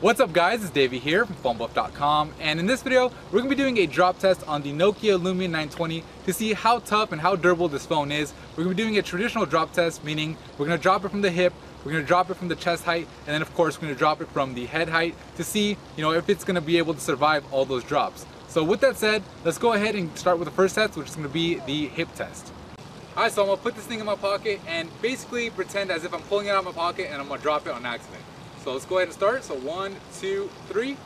What's up guys, it's Davey here from PhoneBuff.com, and in this video we're going to be doing a drop test on the Nokia Lumia 920 to see how tough and how durable this phone is. We're going to be doing a traditional drop test, meaning we're going to drop it from the hip, we're going to drop it from the chest height, and then of course we're going to drop it from the head height to see if it's going to be able to survive all those drops. So with that said, let's go ahead and start with the first test, which is going to be the hip test. Alright, so I'm going to put this thing in my pocket and basically pretend as if I'm pulling it out of my pocket and I'm going to drop it on accident. So let's go ahead and start. So 1, 2, 3.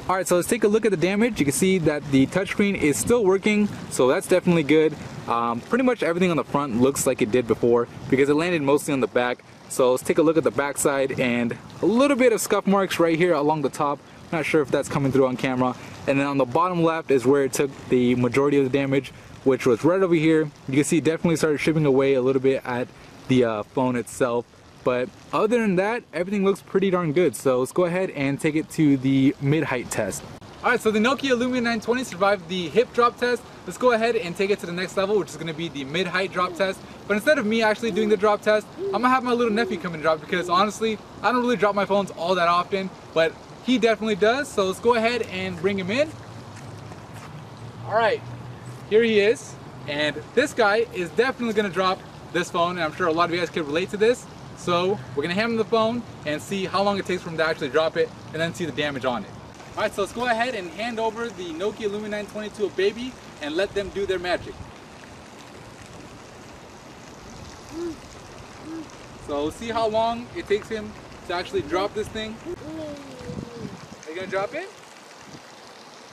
Alright, so let's take a look at the damage. You can see that the touchscreen is still working, so that's definitely good. Pretty much everything on the front looks like it did before because it landed mostly on the back. So let's take a look at the back side, and a little bit of scuff marks right here along the top. Not sure if that's coming through on camera. And then on the bottom left is where it took the majority of the damage, which was right over here. You can see it definitely started chipping away a little bit at the phone itself. But other than that, everything looks pretty darn good. So let's go ahead and take it to the mid-height test. Alright, so the Nokia Lumia 920 survived the hip drop test. Let's go ahead and take it to the next level, which is going to be the mid-height drop test. But instead of me actually doing the drop test, I'm going to have my little nephew come and drop, because honestly, I don't really drop my phones all that often, but he definitely does. So let's go ahead and bring him in. Alright, here he is. And this guy is definitely going to drop this phone, and I'm sure a lot of you guys can relate to this. So we're going to hand him the phone and see how long it takes for him to actually drop it, and then see the damage on it. Alright, so let's go ahead and hand over the Nokia Lumia 920 to a baby and let them do their magic. So let's see how long it takes him to actually drop this thing. Are you going to drop it?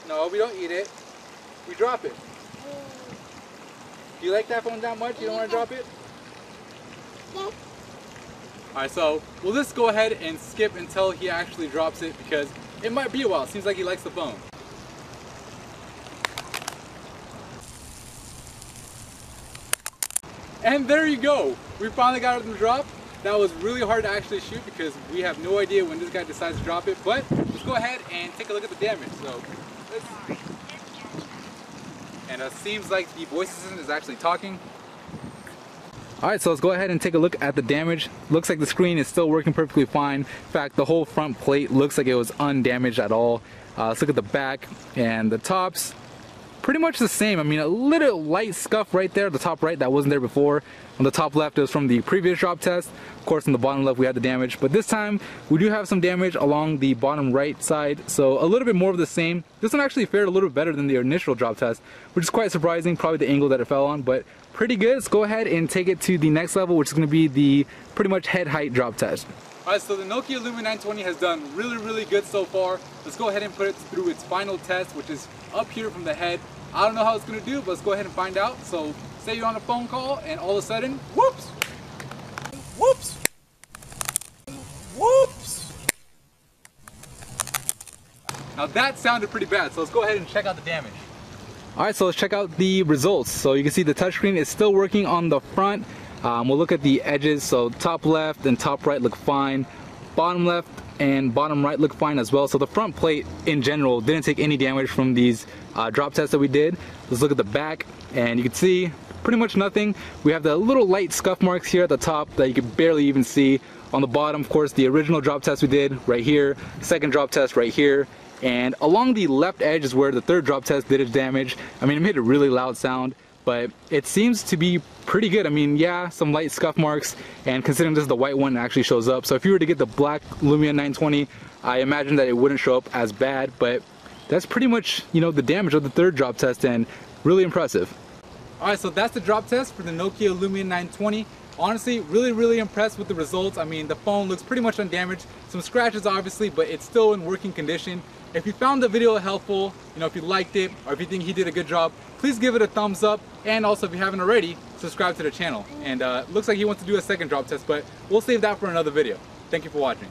No, we don't eat it. We drop it. Do you like that phone that much? You don't want to drop it? Alright, so we'll just go ahead and skip until he actually drops it, because it might be a while. Seems like he likes the phone. And there you go. We finally got it to drop. That was really hard to actually shoot because we have no idea when this guy decides to drop it. But let's go ahead and take a look at the damage. So, and it seems like the voice assistant is actually talking. Alright, so let's go ahead and take a look at the damage. Looks like the screen is still working perfectly fine. In fact, the whole front plate looks like it was undamaged at all. Let's look at the back and the tops. Pretty much the same. I mean, a little light scuff right there, the top right, that wasn't there before. On the top left, it was from the previous drop test. Of course, on the bottom left, we had the damage. But this time, we do have some damage along the bottom right side. So a little bit more of the same. This one actually fared a little bit better than the initial drop test, which is quite surprising, probably the angle that it fell on, but pretty good. Let's go ahead and take it to the next level, which is going to be the pretty much head height drop test. Alright, so the Nokia Lumia 920 has done really good so far. Let's go ahead and put it through its final test, which is up here from the head. I don't know how it's going to do, but let's go ahead and find out. So say you're on a phone call and all of a sudden, whoops! Whoops! Whoops! Now that sounded pretty bad, so let's go ahead and check out the damage. Alright, so let's check out the results. So you can see the touchscreen is still working on the front. We'll look at the edges. So top left and top right look fine. Bottom left and bottom right look fine as well. So the front plate in general didn't take any damage from these drop tests that we did. Let's look at the back, and you can see pretty much nothing. We have the little light scuff marks here at the top that you can barely even see. On the bottom, of course, the original drop test we did right here, second drop test right here, and along the left edge is where the third drop test did its damage. I mean, it made a really loud sound, but it seems to be pretty good. I mean, yeah, some light scuff marks, and considering this is the white one, it actually shows up. So if you were to get the black Lumia 920, I imagine that it wouldn't show up as bad, but that's pretty much, the damage of the third drop test, and really impressive. Alright, so that's the drop test for the Nokia Lumia 920. Honestly, really impressed with the results. I mean, the phone looks pretty much undamaged. Some scratches obviously, but it's still in working condition. If you found the video helpful, if you liked it, or if you think he did a good job, please give it a thumbs up. And also, if you haven't already, subscribe to the channel. And looks like he wants to do a second drop test, but we'll save that for another video. Thank you for watching.